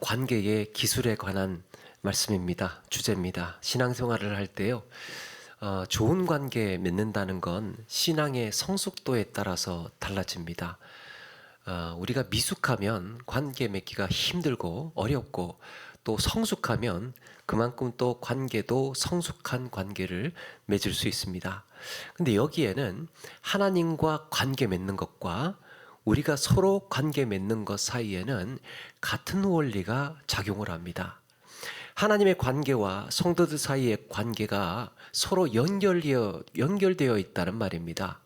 관계의 기술에 관한 말씀입니다. 주제입니다. 신앙생활을 할 때요, 좋은 관계 맺는다는 건 신앙의 성숙도에 따라서 달라집니다. 우리가 미숙하면 관계 맺기가 힘들고 어렵고, 또 성숙하면 그만큼 또 관계도 성숙한 관계를 맺을 수 있습니다. 근데 여기에는 하나님과 관계 맺는 것과 우리가 서로 관계 맺는 것 사이에는 같은 원리가 작용을 합니다. 하나님의 관계와 성도들 사이의 관계가 서로 연결되어 있다는 말입니다.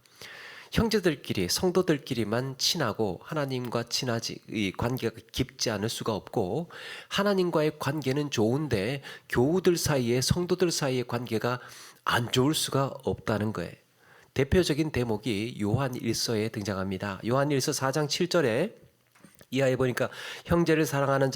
형제들끼리, 성도들끼리만 친하고 하나님과 친하지, 이 관계가 깊지 않을 수가 없고, 하나님과의 관계는 좋은데 교우들 사이에, 성도들 사이의 관계가 안 좋을 수가 없다는 거예요. 대표적인 대목이 요한일서에 등장합니다. 요한일서 4장 7절에 이하에 보니까 형제를 사랑하는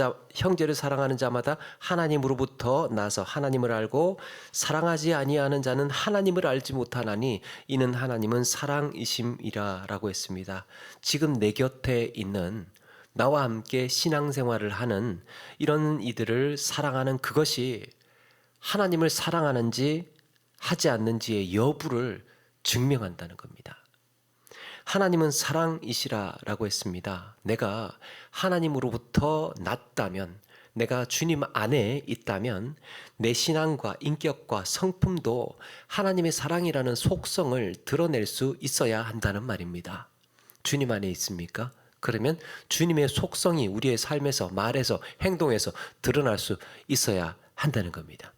자마다 하나님으로부터 나서 하나님을 알고, 사랑하지 아니하는 자는 하나님을 알지 못하나니 이는 하나님은 사랑이심이라라고 했습니다. 지금 내 곁에 있는, 나와 함께 신앙생활을 하는 이런 이들을 사랑하는 그것이 하나님을 사랑하는지 하지 않는지의 여부를 증명한다는 겁니다. 하나님은 사랑이시라라고 했습니다. 내가 하나님으로부터 났다면, 내가 주님 안에 있다면 내 신앙과 인격과 성품도 하나님의 사랑이라는 속성을 드러낼 수 있어야 한다는 말입니다. 주님 안에 있습니까? 그러면 주님의 속성이 우리의 삶에서, 말에서, 행동에서 드러날 수 있어야 한다는 겁니다.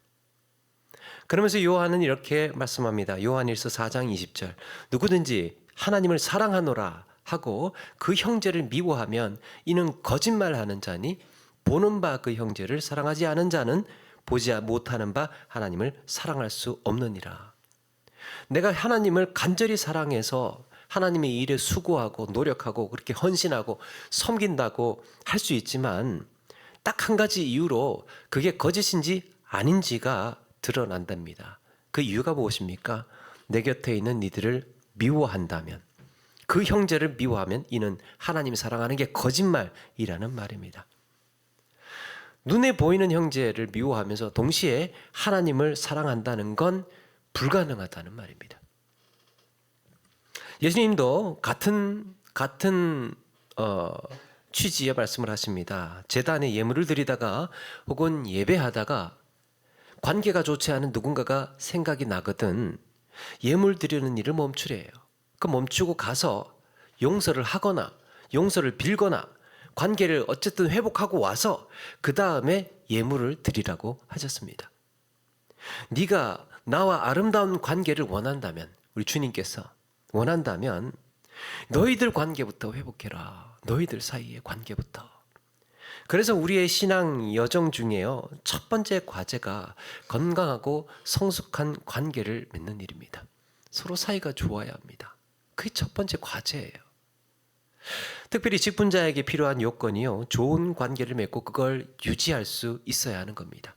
그러면서 요한은 이렇게 말씀합니다. 요한일서 4장 20절, 누구든지 하나님을 사랑하노라 하고 그 형제를 미워하면 이는 거짓말하는 자니, 보는 바 그 형제를 사랑하지 않은 자는 보지 못하는 바 하나님을 사랑할 수 없느니라. 내가 하나님을 간절히 사랑해서 하나님의 일에 수고하고 노력하고 그렇게 헌신하고 섬긴다고 할 수 있지만, 딱 한 가지 이유로 그게 거짓인지 아닌지가 드러난답니다. 그 이유가 무엇입니까? 내 곁에 있는 이들을 미워한다면, 그 형제를 미워하면 이는 하나님이 사랑하는 게 거짓말이라는 말입니다. 눈에 보이는 형제를 미워하면서 동시에 하나님을 사랑한다는 건 불가능하다는 말입니다. 예수님도 같은 취지의 말씀을 하십니다. 제단에 예물을 드리다가 혹은 예배하다가 관계가 좋지 않은 누군가가 생각이 나거든 예물 드리는 일을 멈추래요. 그 멈추고 가서 용서를 하거나 용서를 빌거나 관계를 어쨌든 회복하고 와서 그 다음에 예물을 드리라고 하셨습니다. 네가 나와 아름다운 관계를 원한다면, 우리 주님께서 원한다면 너희들 관계부터 회복해라. 너희들 사이의 관계부터. 그래서 우리의 신앙 여정 중에요, 첫 번째 과제가 건강하고 성숙한 관계를 맺는 일입니다. 서로 사이가 좋아야 합니다. 그게 첫 번째 과제예요. 특별히 직분자에게 필요한 요건이요, 좋은 관계를 맺고 그걸 유지할 수 있어야 하는 겁니다.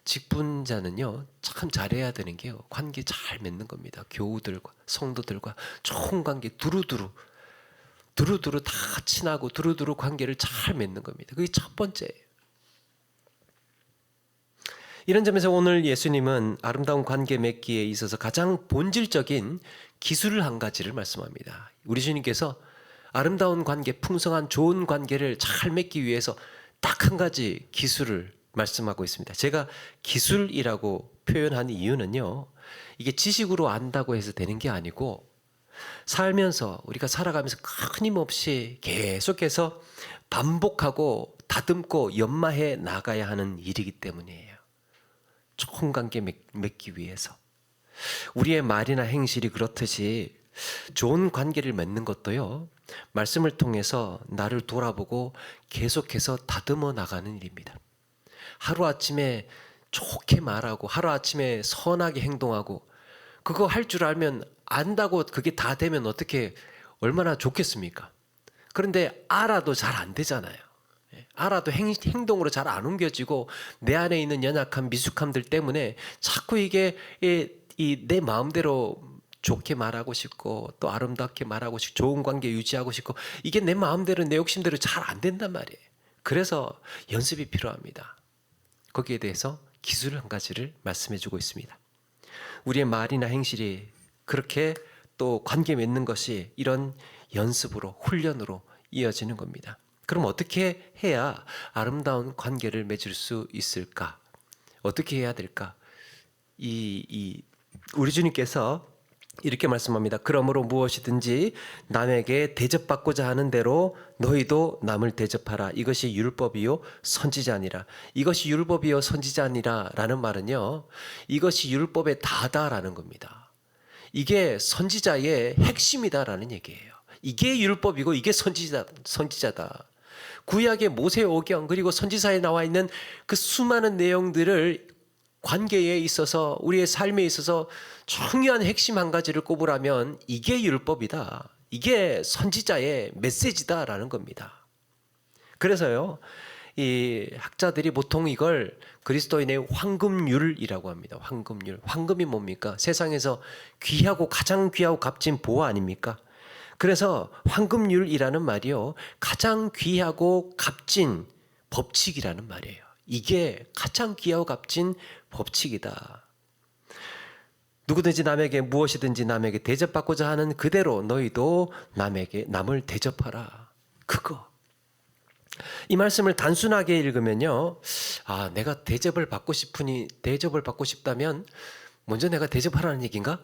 직분자는요, 참 잘해야 되는 게요, 관계 잘 맺는 겁니다. 교우들과 성도들과 좋은 관계, 두루두루 다 친하고 두루두루 관계를 잘 맺는 겁니다. 그게 첫 번째예요. 이런 점에서 오늘 예수님은 아름다운 관계 맺기에 있어서 가장 본질적인 기술을 한 가지를 말씀합니다. 우리 주님께서 아름다운 관계, 풍성한 좋은 관계를 잘 맺기 위해서 딱 한 가지 기술을 말씀하고 있습니다. 제가 기술이라고 표현한 이유는요, 이게 지식으로 안다고 해서 되는 게 아니고, 살면서 우리가 살아가면서 끊임없이 계속해서 반복하고 다듬고 연마해 나가야 하는 일이기 때문이에요. 좋은 관계 맺기 위해서. 우리의 말이나 행실이 그렇듯이 좋은 관계를 맺는 것도요, 말씀을 통해서 나를 돌아보고 계속해서 다듬어 나가는 일입니다. 하루아침에 좋게 말하고 하루아침에 선하게 행동하고, 그거 할 줄 알면, 안다고 그게 다 되면 어떻게 얼마나 좋겠습니까? 그런데 알아도 잘 안 되잖아요. 알아도 행동으로 잘 안 옮겨지고 내 안에 있는 연약한 미숙함들 때문에 자꾸 이게 내 마음대로 좋게 말하고 싶고 또 아름답게 말하고 싶고 좋은 관계 유지하고 싶고, 이게 내 마음대로 내 욕심대로 잘 안 된단 말이에요. 그래서 연습이 필요합니다. 거기에 대해서 기술 한 가지를 말씀해 주고 있습니다. 우리의 말이나 행실이 그렇게 또 관계 맺는 것이 이런 연습으로, 훈련으로 이어지는 겁니다. 그럼 어떻게 해야 아름다운 관계를 맺을 수 있을까? 어떻게 해야 될까? 우리 주님께서 이렇게 말씀합니다. 그러므로 무엇이든지 남에게 대접받고자 하는 대로 너희도 남을 대접하라. 이것이 율법이요 선지자니라. 이것이 율법이요 선지자니라 라는 말은요, 이것이 율법의 다다라는 겁니다. 이게 선지자의 핵심이다라는 얘기예요. 이게 율법이고 이게 선지자다. 구약의 모세오경 그리고 선지사에 나와 있는 그 수많은 내용들을 관계에 있어서, 우리의 삶에 있어서 중요한 핵심 한 가지를 꼽으라면 이게 율법이다, 이게 선지자의 메시지다라는 겁니다. 그래서요, 이 학자들이 보통 이걸 그리스도인의 황금률이라고 합니다. 황금률. 황금이 뭡니까? 세상에서 귀하고 가장 귀하고 값진 보화 아닙니까? 그래서 황금률이라는 말이요, 가장 귀하고 값진 법칙이라는 말이에요. 이게 가장 귀하고 값진 법칙이다. 누구든지 남에게 무엇이든지 남에게 대접받고자 하는 그대로 너희도 남을 대접하라. 그거. 이 말씀을 단순하게 읽으면요, 내가 대접을 받고 싶다면 먼저 내가 대접하라는 얘기인가?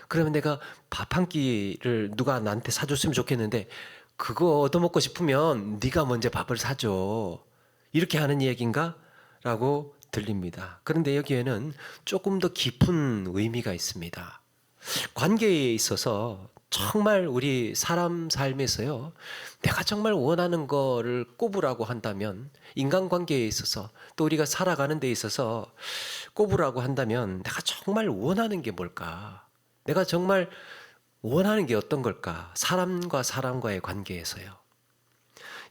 그러면 내가 밥 한 끼를 누가 나한테 사줬으면 좋겠는데 그거 얻어먹고 싶으면 네가 먼저 밥을 사줘. 이렇게 하는 얘기인가? 라고 들립니다. 그런데 여기에는 조금 더 깊은 의미가 있습니다. 관계에 있어서 정말 우리 사람 삶에서요, 내가 정말 원하는 거를 꼽으라고 한다면, 인간관계에 있어서 또 우리가 살아가는 데 있어서 꼽으라고 한다면 내가 정말 원하는 게 뭘까? 내가 정말 원하는 게 어떤 걸까? 사람과 사람과의 관계에서요.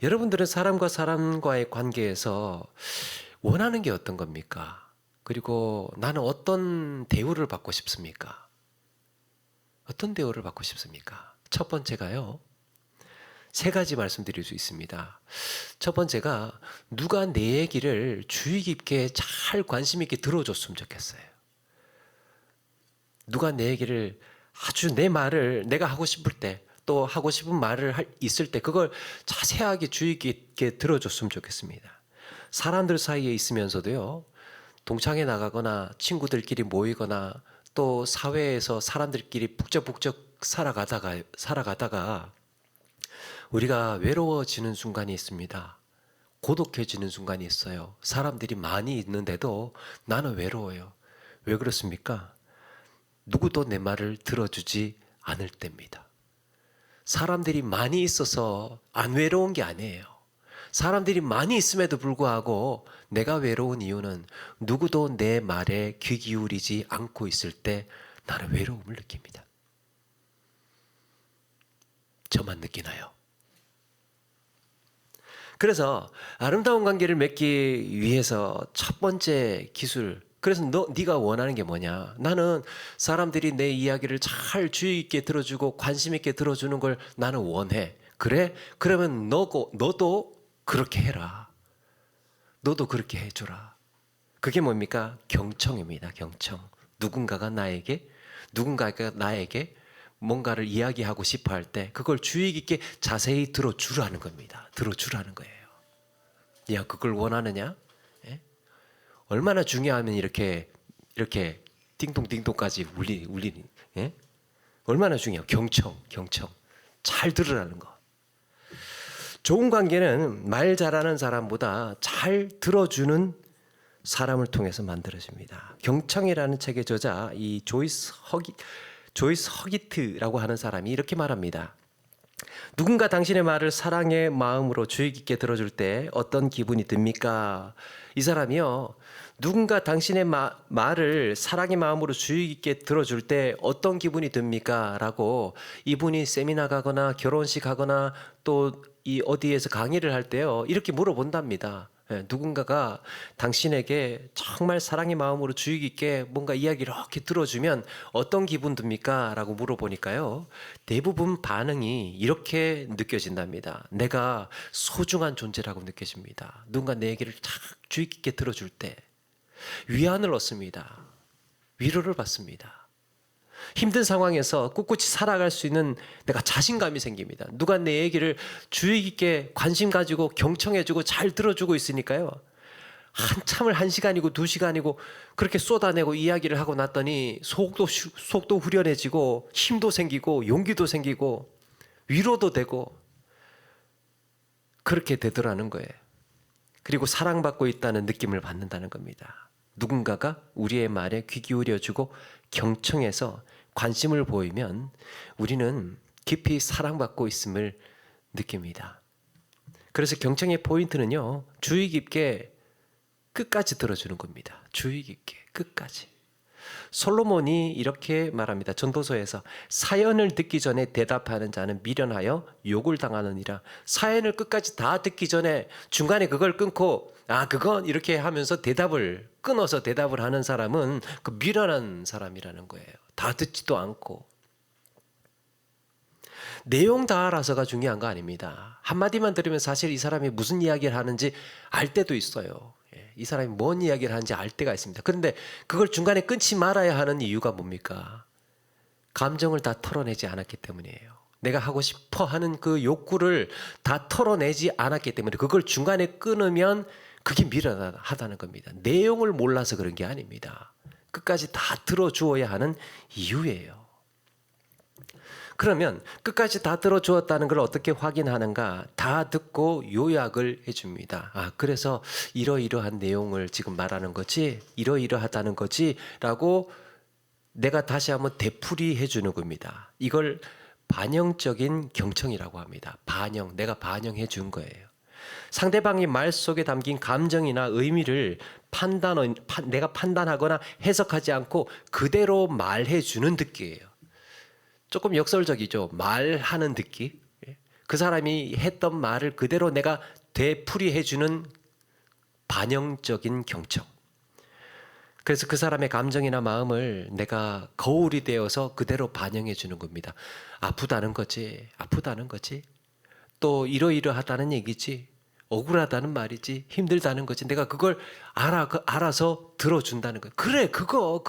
여러분들은 사람과 사람과의 관계에서 원하는 게 어떤 겁니까? 그리고 나는 어떤 대우를 받고 싶습니까? 어떤 대우를 받고 싶습니까? 첫 번째가요, 세 가지 말씀드릴 수 있습니다. 첫 번째가 누가 내 얘기를 주의 깊게 잘 관심 있게 들어줬으면 좋겠어요. 누가 내 얘기를 아주 내 말을 내가 하고 싶을 때, 또 하고 싶은 말을 있을 때 그걸 자세하게 주의 깊게 들어줬으면 좋겠습니다. 사람들 사이에 있으면서도요, 동창회 나가거나 친구들끼리 모이거나 또 사회에서 사람들끼리 북적북적 살아가다가 우리가 외로워지는 순간이 있습니다. 고독해지는 순간이 있어요. 사람들이 많이 있는데도 나는 외로워요. 왜 그렇습니까? 누구도 내 말을 들어주지 않을 때입니다. 사람들이 많이 있어서 안 외로운 게 아니에요. 사람들이 많이 있음에도 불구하고 내가 외로운 이유는 누구도 내 말에 귀 기울이지 않고 있을 때 나는 외로움을 느낍니다. 저만 느끼나요? 그래서 아름다운 관계를 맺기 위해서 첫 번째 기술, 그래서 네가 원하는 게 뭐냐? 나는 사람들이 내 이야기를 잘 주의 있게 들어주고 관심 있게 들어주는 걸 나는 원해. 그래? 그러면 너도 그렇게 해라. 너도 그렇게 해줘라. 그게 뭡니까? 경청입니다. 경청. 누군가가 나에게 뭔가를 이야기하고 싶어 할 때 그걸 주의 깊게 자세히 들어주라는 겁니다. 들어주라는 거예요. 야, 그걸 원하느냐? 예? 얼마나 중요하면 이렇게 띵동띵동까지 울리니? 예? 얼마나 중요해요. 경청. 잘 들으라는 거. 좋은 관계는 말 잘하는 사람보다 잘 들어주는 사람을 통해서 만들어집니다. 경청이라는 책의 저자 이 조이스 허기트라고 하는 사람이 이렇게 말합니다. 누군가 당신의 말을 사랑의 마음으로 주의 깊게 들어줄 때 어떤 기분이 듭니까? 이 사람이요, 누군가 당신의 말을 사랑의 마음으로 주의 깊게 들어줄 때 어떤 기분이 듭니까? 라고 이분이 세미나 가거나 결혼식 하거나 또 이 어디에서 강의를 할 때요, 이렇게 물어본답니다. 누군가가 당신에게 정말 사랑의 마음으로 주의 깊게 뭔가 이야기를 이렇게 들어주면 어떤 기분 듭니까? 라고 물어보니까요, 대부분 반응이 이렇게 느껴진답니다. 내가 소중한 존재라고 느껴집니다. 누군가 내 얘기를 탁 주의 깊게 들어줄 때 위안을 얻습니다. 위로를 받습니다. 힘든 상황에서 꿋꿋이 살아갈 수 있는 내가 자신감이 생깁니다. 누가 내 얘기를 주의 깊게 관심 가지고 경청해주고 잘 들어주고 있으니까요, 한참을 1시간이고 2시간이고 그렇게 쏟아내고 이야기를 하고 났더니 속도 후련해지고 힘도 생기고 용기도 생기고 위로도 되고 그렇게 되더라는 거예요. 그리고 사랑받고 있다는 느낌을 받는다는 겁니다. 누군가가 우리의 말에 귀 기울여주고 경청해서 관심을 보이면 우리는 깊이 사랑받고 있음을 느낍니다. 그래서 경청의 포인트는요, 주의 깊게 끝까지 들어주는 겁니다. 주의 깊게 끝까지. 솔로몬이 이렇게 말합니다. 전도서에서 사연을 듣기 전에 대답하는 자는 미련하여 욕을 당하느니라. 사연을 끝까지 다 듣기 전에 중간에 그걸 끊고 그건 이렇게 하면서 끊어서 대답을 하는 사람은 그 미련한 사람이라는 거예요. 다 듣지도 않고. 내용 다 알아서가 중요한 거 아닙니다. 한마디만 들으면 사실 이 사람이 무슨 이야기를 하는지 알 때도 있어요. 이 사람이 뭔 이야기를 하는지 알 때가 있습니다. 그런데 그걸 중간에 끊지 말아야 하는 이유가 뭡니까? 감정을 다 털어내지 않았기 때문이에요. 내가 하고 싶어 하는 그 욕구를 다 털어내지 않았기 때문에 그걸 중간에 끊으면 그게 미련하다는 겁니다. 내용을 몰라서 그런 게 아닙니다. 끝까지 다 들어주어야 하는 이유예요. 그러면 끝까지 다 들어주었다는 걸 어떻게 확인하는가? 다 듣고 요약을 해줍니다. 그래서 이러이러한 내용을 지금 말하는 거지, 이러이러하다는 거지 라고 내가 다시 한번 되풀이해 주는 겁니다. 이걸 반영적인 경청이라고 합니다. 내가 반영해 준 거예요. 상대방의 말 속에 담긴 감정이나 의미를 내가 판단하거나 해석하지 않고 그대로 말해 주는 듣기예요. 조금 역설적이죠. 말하는 듣기. 그 사람이 했던 말을 그대로 내가 되풀이해 주는 반영적인 경청. 그래서 그 사람의 감정이나 마음을 내가 거울이 되어서 그대로 반영해 주는 겁니다. 아프다는 거지. 또 이러이러하다는 얘기지. 억울하다는 말이지. 힘들다는 거지. 내가 그걸 알아서 들어준다는 거예요. 그래 그거.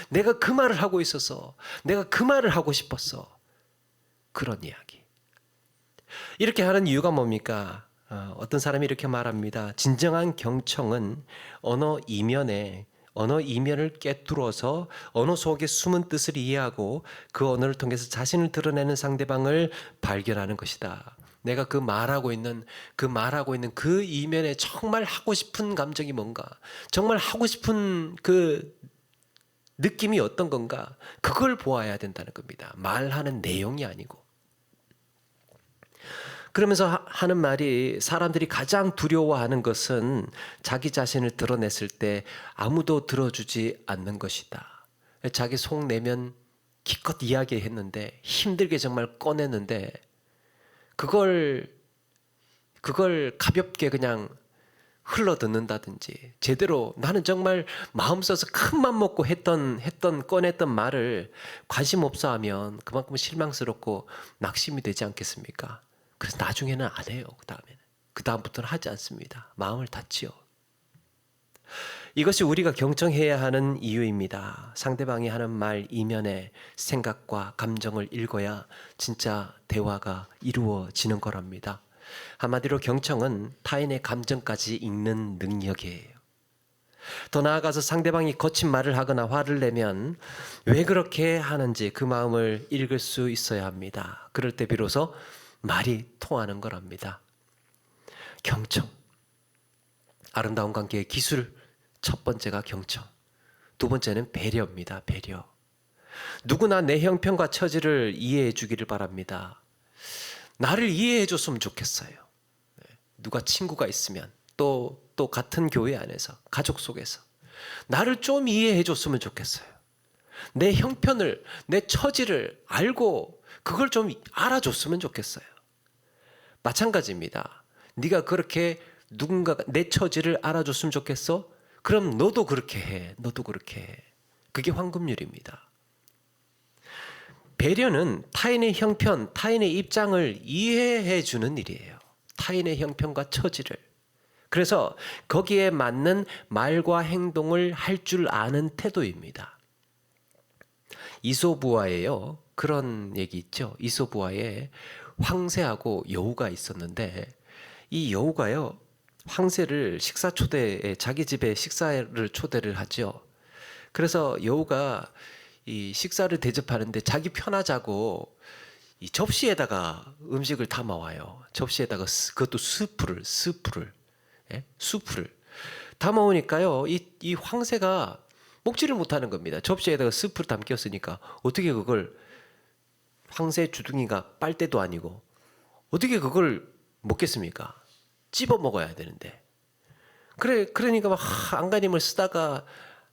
내가 그 말을 하고 있었어. 내가 그 말을 하고 싶었어. 그런 이야기. 이렇게 하는 이유가 뭡니까? 어떤 사람이 이렇게 말합니다. 진정한 경청은 언어 이면을 꿰뚫어서 언어 속의 숨은 뜻을 이해하고 그 언어를 통해서 자신을 드러내는 상대방을 발견하는 것이다. 내가 말하고 있는 그 이면에 정말 하고 싶은 감정이 뭔가, 정말 하고 싶은 그 느낌이 어떤 건가, 그걸 보아야 된다는 겁니다. 말하는 내용이 아니고. 그러면서 하는 말이, 사람들이 가장 두려워하는 것은 자기 자신을 드러냈을 때 아무도 들어주지 않는 것이다. 자기 속 내면 기껏 이야기했는데, 힘들게 정말 꺼냈는데 그걸 가볍게 그냥 흘러 듣는다든지, 제대로 나는 정말 마음 써서 큰 맘 먹고 꺼냈던 말을 관심 없어 하면 그만큼 실망스럽고 낙심이 되지 않겠습니까? 그래서 나중에는 안 해요. 그다음부터는 하지 않습니다. 마음을 닫지요. 이것이 우리가 경청해야 하는 이유입니다. 상대방이 하는 말 이면에 생각과 감정을 읽어야 진짜 대화가 이루어지는 거랍니다. 한마디로 경청은 타인의 감정까지 읽는 능력이에요. 더 나아가서 상대방이 거친 말을 하거나 화를 내면 왜 그렇게 하는지 그 마음을 읽을 수 있어야 합니다. 그럴 때 비로소 말이 통하는 거랍니다. 경청. 아름다운 관계의 기술. 첫 번째가 경청. 두 번째는 배려입니다. 배려. 누구나 내 형편과 처지를 이해해 주기를 바랍니다. 나를 이해해 줬으면 좋겠어요. 누가 친구가 있으면 또 같은 교회 안에서, 가족 속에서 나를 좀 이해해 줬으면 좋겠어요. 내 형편을, 내 처지를 알고 그걸 좀 알아줬으면 좋겠어요. 마찬가지입니다. 네가 그렇게 누군가가 내 처지를 알아줬으면 좋겠어? 그럼 너도 그렇게 해. 너도 그렇게 해. 그게 황금률입니다. 배려는 타인의 형편, 타인의 입장을 이해해 주는 일이에요. 타인의 형편과 처지를. 그래서 거기에 맞는 말과 행동을 할 줄 아는 태도입니다. 이솝우화에요. 그런 얘기 있죠. 이솝우화에 황새하고 여우가 있었는데 이 여우가요. 황새를 식사 초대에 자기 집에 식사를 초대를 하죠. 그래서 여우가 이 식사를 대접하는데 자기 편하자고 이 접시에다가 음식을 담아와요. 접시에다가 그것도 스프를 담아오니까요. 이 황새가 먹지를 못하는 겁니다. 접시에다가 스프를 담겼으니까 어떻게 그걸 황새 주둥이가 빨대도 아니고 어떻게 그걸 먹겠습니까? 찝어 먹어야 되는데. 그러니까 막 안간힘을 쓰다가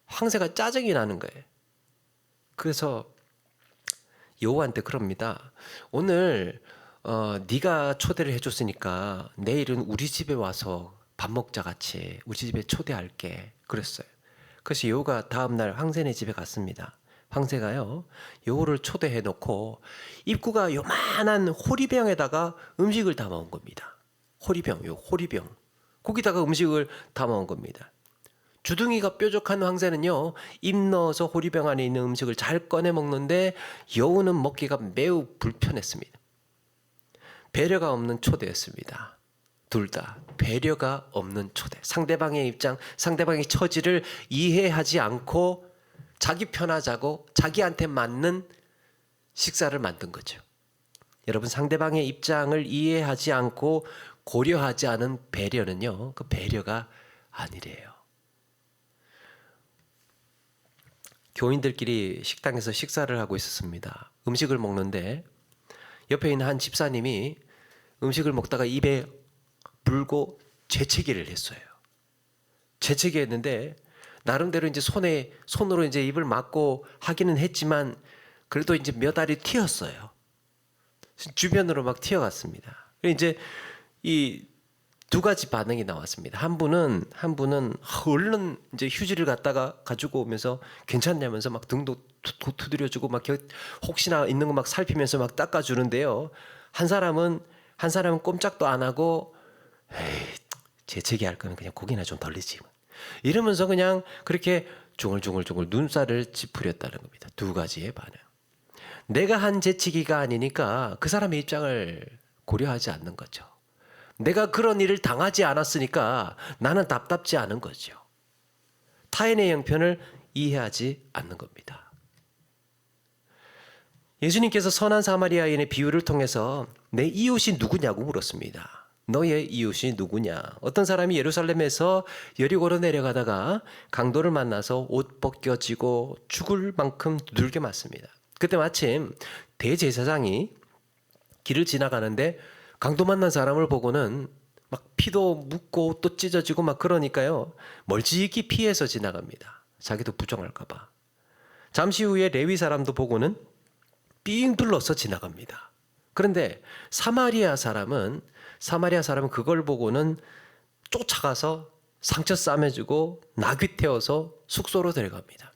황새가 짜증이 나는 거예요. 그래서 여우한테 그럽니다. 오늘 네가 초대를 해줬으니까 내일은 우리 집에 와서 밥 먹자 같이 우리 집에 초대할게 그랬어요. 그래서 여우가 다음날 황새네 집에 갔습니다. 황새가요 여우를 초대해 놓고 입구가 요만한 호리병에다가 음식을 담아온 겁니다. 호리병 거기다가 음식을 담아온 겁니다. 주둥이가 뾰족한 황새는요 입 넣어서 호리병 안에 있는 음식을 잘 꺼내 먹는데 여우는 먹기가 매우 불편했습니다. 배려가 없는 초대였습니다. 둘 다 배려가 없는 초대. 상대방의 입장, 상대방의 처지를 이해하지 않고 자기 편하자고 자기한테 맞는 식사를 만든 거죠. 여러분 상대방의 입장을 이해하지 않고 고려하지 않은 배려는요 그 배려가 아니래요. 교인들끼리 식당에서 식사를 하고 있었습니다. 음식을 먹는데 옆에 있는 한 집사님이 음식을 먹다가 입에 물고 재채기를 했어요. 재채기했는데 나름대로 이제 손으로 이제 입을 막고 하기는 했지만 그래도 이제 몇 알이 튀었어요. 주변으로 막 튀어갔습니다. 이제 이 두 가지 반응이 나왔습니다. 한 분은 얼른 이제 휴지를 갖다가 가지고 오면서 괜찮냐면서 막 등도 두드려주고 막 혹시나 있는 거 막 살피면서 막 닦아주는데요. 한 사람은 꼼짝도 안 하고 에이, 재채기 할 거는 그냥 고기나 좀 덜리지 이러면서 그냥 그렇게 중얼중얼 눈살을 찌푸렸다는 겁니다. 두 가지의 반응. 내가 한 재채기가 아니니까 그 사람의 입장을 고려하지 않는 거죠. 내가 그런 일을 당하지 않았으니까 나는 답답지 않은 거죠. 타인의 형편을 이해하지 않는 겁니다. 예수님께서 선한 사마리아인의 비유를 통해서 내 이웃이 누구냐고 물었습니다. 너의 이웃이 누구냐? 어떤 사람이 예루살렘에서 여리고로 내려가다가 강도를 만나서 옷 벗겨지고 죽을 만큼 두들겨 맞습니다. 그때 마침 대제사장이 길을 지나가는데 강도 만난 사람을 보고는 막 피도 묻고 또 찢어지고 막 그러니까요. 멀찍이 피해서 지나갑니다. 자기도 부정할까 봐. 잠시 후에 레위 사람도 보고는 삥 둘러서 지나갑니다. 그런데 사마리아 사람은 그걸 보고는 쫓아가서 상처 싸매주고 나귀 태워서 숙소로 데려갑니다.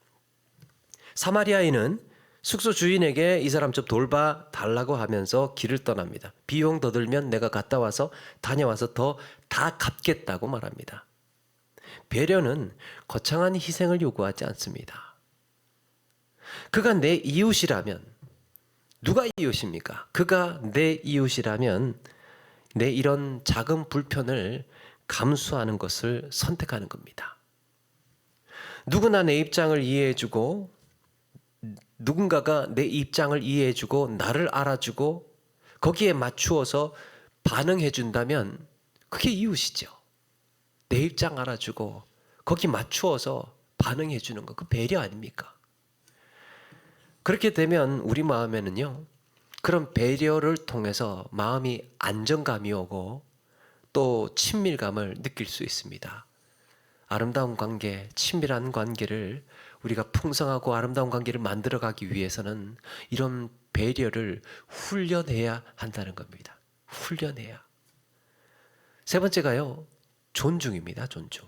사마리아인은 숙소 주인에게 이 사람 좀 돌봐 달라고 하면서 길을 떠납니다. 비용 더 들면 내가 다녀와서 더 다 갚겠다고 말합니다. 배려는 거창한 희생을 요구하지 않습니다. 그가 내 이웃이라면 누가 이웃입니까? 그가 내 이웃이라면 내 이런 작은 불편을 감수하는 것을 선택하는 겁니다. 누구나 내 입장을 이해해주고 누군가가 내 입장을 이해해주고 나를 알아주고 거기에 맞추어서 반응해준다면 그게 이웃이죠. 내 입장 알아주고 거기 맞추어서 반응해주는 거, 그 배려 아닙니까? 그렇게 되면 우리 마음에는요 그런 배려를 통해서 마음이 안정감이 오고 또 친밀감을 느낄 수 있습니다. 아름다운 관계, 친밀한 관계를 우리가 풍성하고 아름다운 관계를 만들어가기 위해서는 이런 배려를 훈련해야 한다는 겁니다. 훈련해야. 세 번째가요. 존중입니다. 존중.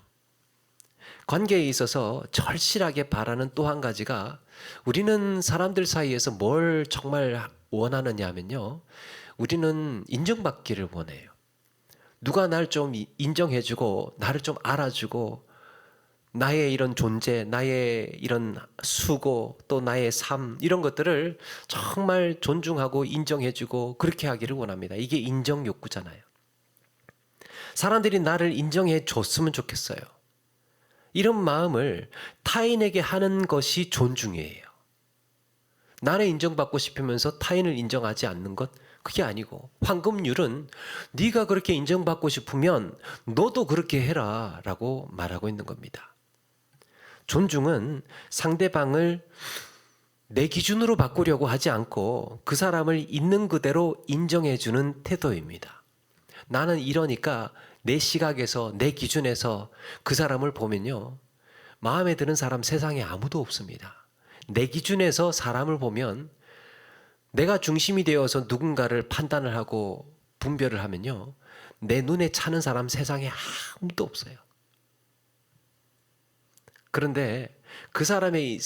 관계에 있어서 절실하게 바라는 또 한 가지가, 우리는 사람들 사이에서 뭘 정말 원하느냐 하면요, 우리는 인정받기를 원해요. 누가 날 좀 인정해주고 나를 좀 알아주고 나의 이런 존재, 나의 이런 수고, 또 나의 삶, 이런 것들을 정말 존중하고 인정해주고 그렇게 하기를 원합니다. 이게 인정 욕구잖아요. 사람들이 나를 인정해 줬으면 좋겠어요. 이런 마음을 타인에게 하는 것이 존중이에요. 나는 인정받고 싶으면서 타인을 인정하지 않는 것, 그게 아니고, 황금률은 네가 그렇게 인정받고 싶으면 너도 그렇게 해라 라고 말하고 있는 겁니다. 존중은 상대방을 내 기준으로 바꾸려고 하지 않고 그 사람을 있는 그대로 인정해주는 태도입니다. 나는 이러니까 내 시각에서, 내 기준에서 그 사람을 보면요, 마음에 드는 사람 세상에 아무도 없습니다. 내 기준에서 사람을 보면, 내가 중심이 되어서 누군가를 판단을 하고 분별을 하면요, 내 눈에 차는 사람 세상에 아무도 없어요. 그런데 그 사람의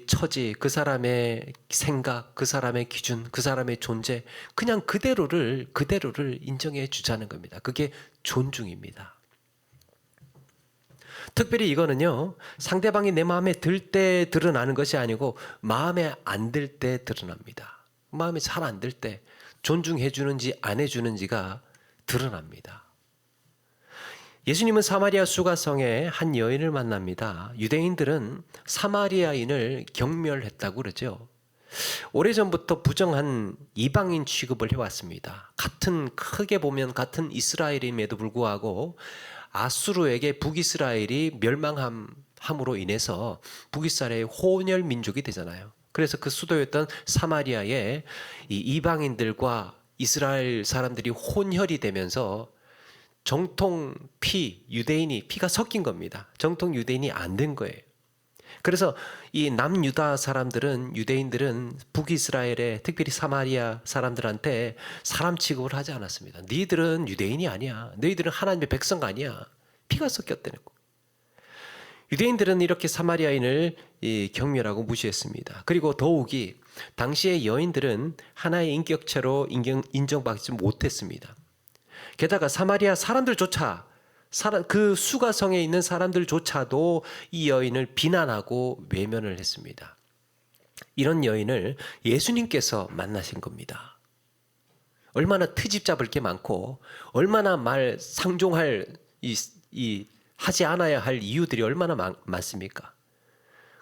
처지, 그 사람의 생각, 그 사람의 기준, 그 사람의 존재, 그냥 그대로를 인정해 주자는 겁니다. 그게 존중입니다. 특별히 이거는요, 상대방이 내 마음에 들 때 드러나는 것이 아니고 마음에 안 들 때 드러납니다. 마음에 잘 안 들 때 존중해 주는지 안 해주는지가 드러납니다. 예수님은 사마리아 수가성에 한 여인을 만납니다. 유대인들은 사마리아인을 경멸했다고 그러죠. 오래전부터 부정한 이방인 취급을 해왔습니다. 크게 보면 같은 이스라엘임에도 불구하고 아수르에게 북이스라엘이 멸망함으로 인해서 북이스라엘의 혼혈 민족이 되잖아요. 그래서 그 수도였던 사마리아에 이 이방인들과 이스라엘 사람들이 혼혈이 되면서 정통 유대인이 피가 섞인 겁니다. 정통 유대인이 안 된 거예요. 그래서 이 남유다 사람들은, 유대인들은 북이스라엘에, 특별히 사마리아 사람들한테 사람 취급을 하지 않았습니다. 너희들은 유대인이 아니야. 너희들은 하나님의 백성 아니야. 피가 섞였다는 거. 유대인들은 이렇게 사마리아인을 경멸하고 무시했습니다. 그리고 더욱이 당시의 여인들은 하나의 인격체로 인정받지 못했습니다. 게다가 사마리아 사람들조차, 그 수가성에 있는 사람들조차도 이 여인을 비난하고 외면을 했습니다. 이런 여인을 예수님께서 만나신 겁니다. 얼마나 트집 잡을 게 많고, 얼마나 상종할 하지 않아야 할 이유들이 얼마나 많습니까?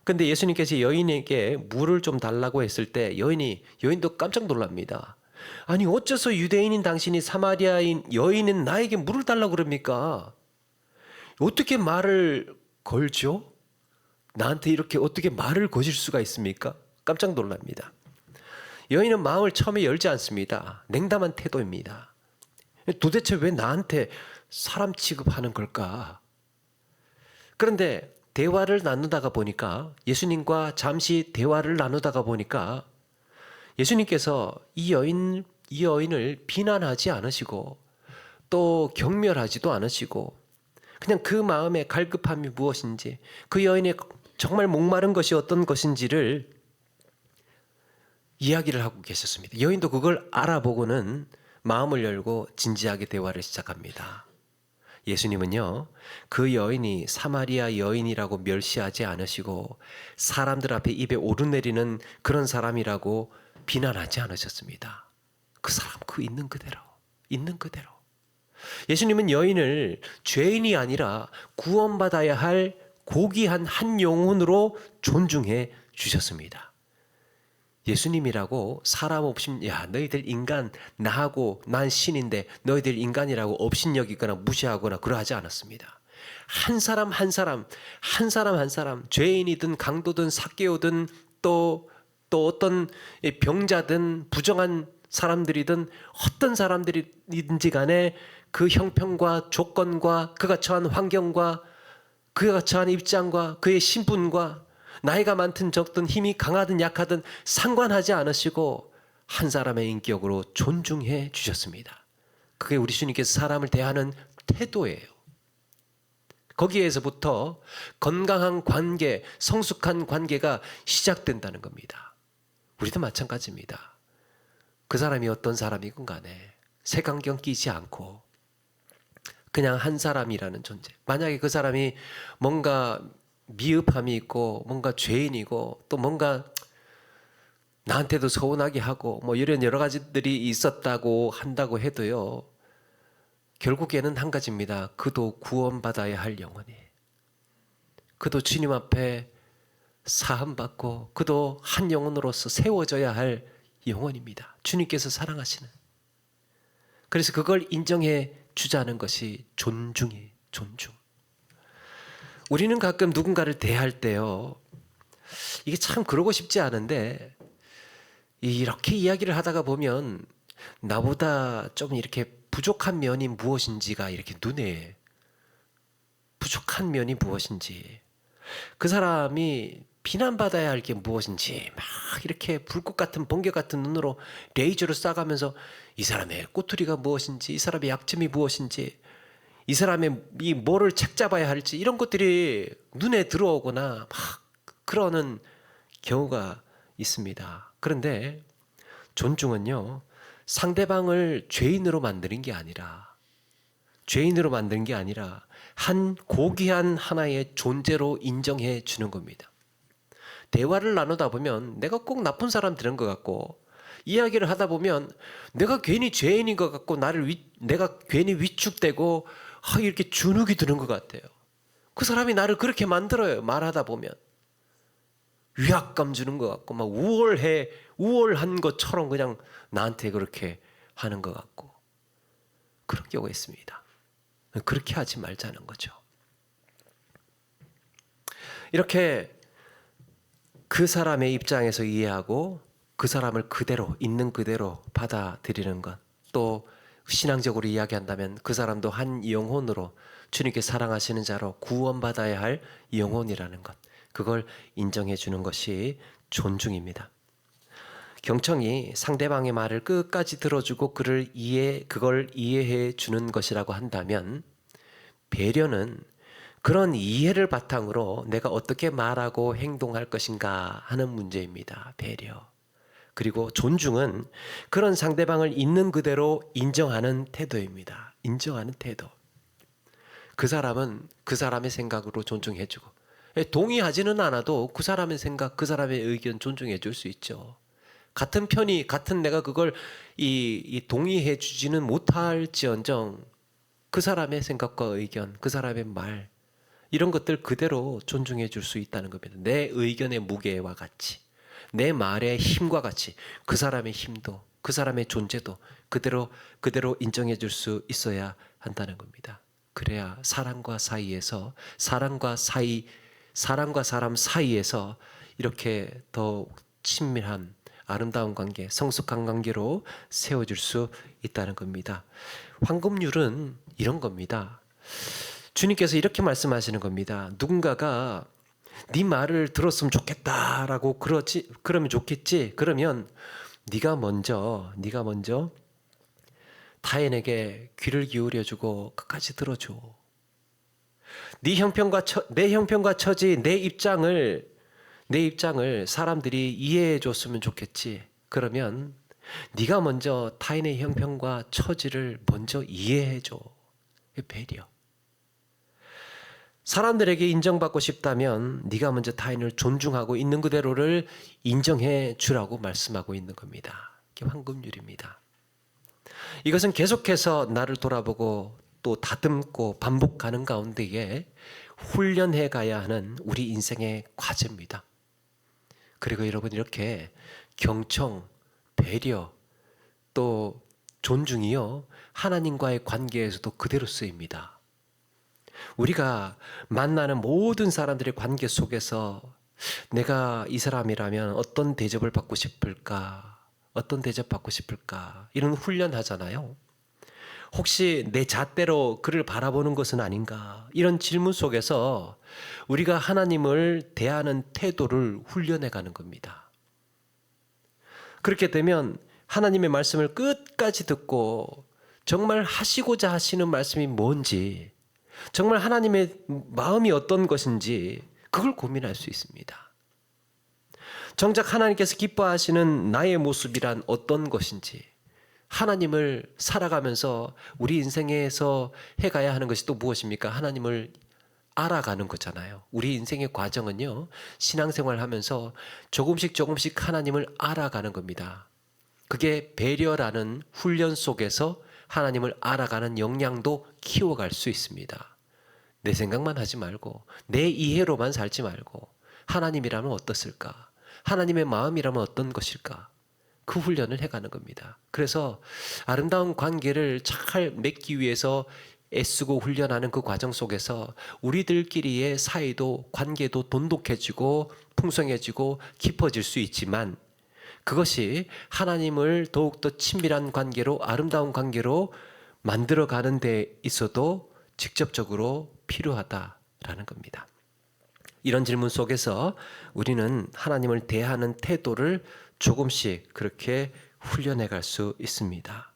근데 예수님께서 여인에게 물을 좀 달라고 했을 때 여인도 깜짝 놀랍니다. 아니, 어째서 유대인인 당신이 사마리아인 여인인 나에게 물을 달라고 그럽니까? 어떻게 말을 걸죠? 나한테 이렇게 어떻게 말을 거실 수가 있습니까? 깜짝 놀랍니다. 여인은 마음을 처음에 열지 않습니다. 냉담한 태도입니다. 도대체 왜 나한테 사람 취급하는 걸까? 그런데 대화를 나누다가 보니까, 예수님과 잠시 대화를 나누다가 보니까 예수님께서 이 여인을 비난하지 않으시고 또 경멸하지도 않으시고, 그냥 그 마음의 갈급함이 무엇인지, 그 여인의 정말 목마른 것이 어떤 것인지를 이야기를 하고 계셨습니다. 여인도 그걸 알아보고는 마음을 열고 진지하게 대화를 시작합니다. 예수님은요, 그 여인이 사마리아 여인이라고 멸시하지 않으시고 사람들 앞에 입에 오르내리는 그런 사람이라고 비난하지 않으셨습니다. 그 사람 있는 그대로. 예수님은 여인을 죄인이 아니라 구원받아야 할 고귀한 한 영혼으로 존중해 주셨습니다. 예수님이라고 사람 없인, 야, 너희들 인간, 나하고 난 신인데 너희들 인간이라고 업신여기거나 무시하거나 그러하지 않았습니다. 한 사람 한 사람, 죄인이든 강도든 삭개오든 또 어떤 병자든 부정한 사람들이든 어떤 사람들이든지 간에 그 형편과 조건과 그가 처한 환경과 그가 처한 입장과 그의 신분과 나이가 많든 적든 힘이 강하든 약하든 상관하지 않으시고 한 사람의 인격으로 존중해 주셨습니다. 그게 우리 주님께서 사람을 대하는 태도예요. 거기에서부터 건강한 관계, 성숙한 관계가 시작된다는 겁니다. 우리도 마찬가지입니다. 그 사람이 어떤 사람이건 간에 색안경 끼지 않고 그냥 한 사람이라는 존재. 만약에 그 사람이 뭔가 미흡함이 있고 뭔가 죄인이고 또 뭔가 나한테도 서운하게 하고 뭐 이런 여러 가지들이 있었다고 한다고 해도요, 결국에는 한 가지입니다. 그도 구원받아야 할 영혼이에요. 그도 주님 앞에 사함받고 그도 한 영혼으로서 세워져야 할 영혼입니다. 주님께서 사랑하시는. 그래서 그걸 인정해 주자는 것이 존중이에요. 존중. 우리는 가끔 누군가를 대할 때요, 이게 참 그러고 싶지 않은데 이렇게 이야기를 하다가 보면 나보다 좀 이렇게 부족한 면이 무엇인지가 이렇게 눈에, 부족한 면이 무엇인지, 그 사람이 비난받아야 할 게 무엇인지 막 이렇게 불꽃 같은 번개 같은 눈으로 레이저를 쏴가면서 이 사람의 꼬투리가 무엇인지, 이 사람의 약점이 무엇인지, 이 사람의 이 뭐를 책잡아야 할지, 이런 것들이 눈에 들어오거나 막 그러는 경우가 있습니다. 그런데 존중은요, 상대방을 죄인으로 만드는 게 아니라, 한 고귀한 하나의 존재로 인정해 주는 겁니다. 대화를 나누다 보면 내가 꼭 나쁜 사람 되는 것 같고, 이야기를 하다 보면 내가 괜히 죄인인 것 같고, 내가 괜히 위축되고 이렇게 주눅이 드는 것 같아요. 그 사람이 나를 그렇게 만들어요. 말하다 보면 위압감 주는 것 같고, 막 우월한 것처럼 그냥 나한테 그렇게 하는 것 같고, 그런 경우가 있습니다. 그렇게 하지 말자는 거죠. 이렇게 그 사람의 입장에서 이해하고 그 사람을 그대로, 있는 그대로 받아들이는 것, 또 신앙적으로 이야기한다면 그 사람도 한 영혼으로 주님께 사랑하시는 자로 구원받아야 할 영혼이라는 것, 그걸 인정해 주는 것이 존중입니다. 경청이 상대방의 말을 끝까지 들어주고 그걸 이해해 주는 것이라고 한다면, 배려는 그런 이해를 바탕으로 내가 어떻게 말하고 행동할 것인가 하는 문제입니다. 배려. 그리고 존중은 그런 상대방을 있는 그대로 인정하는 태도입니다. 인정하는 태도. 그 사람은 그 사람의 생각으로 존중해주고, 동의하지는 않아도 그 사람의 생각, 그 사람의 의견 존중해 줄 수 있죠. 같은 내가 그걸 동의해 주지는 못할지언정 그 사람의 생각과 의견, 그 사람의 말, 이런 것들 그대로 존중해 줄 수 있다는 겁니다. 내 의견의 무게와 같이, 내 말의 힘과 같이 그 사람의 힘도, 그 사람의 존재도 그대로 인정해 줄 수 있어야 한다는 겁니다. 그래야 사람과 사람 사이에서 이렇게 더 친밀한 아름다운 관계, 성숙한 관계로 세워질 수 있다는 겁니다. 황금률은 이런 겁니다. 주님께서 이렇게 말씀하시는 겁니다. 누군가가 네 말을 들었으면 좋겠다라고 그러면 좋겠지. 그러면 네가 먼저 타인에게 귀를 기울여주고 끝까지 들어줘. 내 형편과 처지, 내 입장을 사람들이 이해해 줬으면 좋겠지. 그러면 네가 먼저 타인의 형편과 처지를 먼저 이해해 줘. 배려. 사람들에게 인정받고 싶다면 네가 먼저 타인을 존중하고 있는 그대로를 인정해 주라고 말씀하고 있는 겁니다. 이게 황금률입니다. 이것은 계속해서 나를 돌아보고 또 다듬고 반복하는 가운데에 훈련해 가야 하는 우리 인생의 과제입니다. 그리고 여러분, 이렇게 경청, 배려, 또 존중이요, 하나님과의 관계에서도 그대로 쓰입니다. 우리가 만나는 모든 사람들의 관계 속에서 내가 이 사람이라면 어떤 대접을 받고 싶을까? 이런 훈련하잖아요. 혹시 내 잣대로 그를 바라보는 것은 아닌가? 이런 질문 속에서 우리가 하나님을 대하는 태도를 훈련해 가는 겁니다. 그렇게 되면 하나님의 말씀을 끝까지 듣고 정말 하시고자 하시는 말씀이 뭔지, 정말 하나님의 마음이 어떤 것인지 그걸 고민할 수 있습니다. 정작 하나님께서 기뻐하시는 나의 모습이란 어떤 것인지, 하나님을 살아가면서 우리 인생에서 해가야 하는 것이 또 무엇입니까? 하나님을 알아가는 거잖아요. 우리 인생의 과정은요, 신앙생활 하면서 조금씩 하나님을 알아가는 겁니다. 그게 배려라는 훈련 속에서 하나님을 알아가는 역량도 키워갈 수 있습니다. 내 생각만 하지 말고, 내 이해로만 살지 말고, 하나님이라면 어떻을까? 하나님의 마음이라면 어떤 것일까? 그 훈련을 해가는 겁니다. 그래서 아름다운 관계를 잘 맺기 위해서 애쓰고 훈련하는 그 과정 속에서 우리들끼리의 사이도, 관계도 돈독해지고 풍성해지고 깊어질 수 있지만, 그것이 하나님을 더욱더 친밀한 관계로, 아름다운 관계로 만들어가는 데 있어도 직접적으로 필요하다라는 겁니다. 이런 질문 속에서 우리는 하나님을 대하는 태도를 조금씩 그렇게 훈련해 갈 수 있습니다.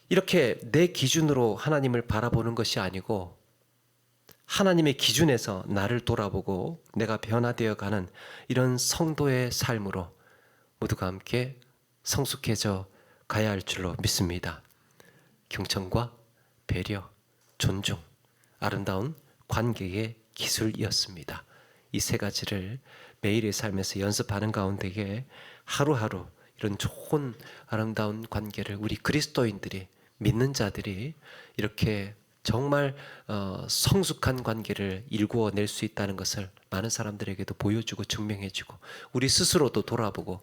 이렇게 내 기준으로 하나님을 바라보는 것이 아니고 하나님의 기준에서 나를 돌아보고 내가 변화되어 가는 이런 성도의 삶으로 모두가 함께 성숙해져 가야 할 줄로 믿습니다. 경청과 배려, 존중, 아름다운 관계의 기술이었습니다. 이 세 가지를 매일의 삶에서 연습하는 가운데에 하루하루 이런 좋은 아름다운 관계를 우리 그리스도인들이, 믿는 자들이 이렇게 정말 성숙한 관계를 일구어낼 수 있다는 것을 많은 사람들에게도 보여주고 증명해주고 우리 스스로도 돌아보고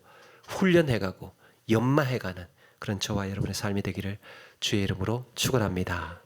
훈련해가고 연마해가는 그런 저와 여러분의 삶이 되기를 주의 이름으로 축원합니다.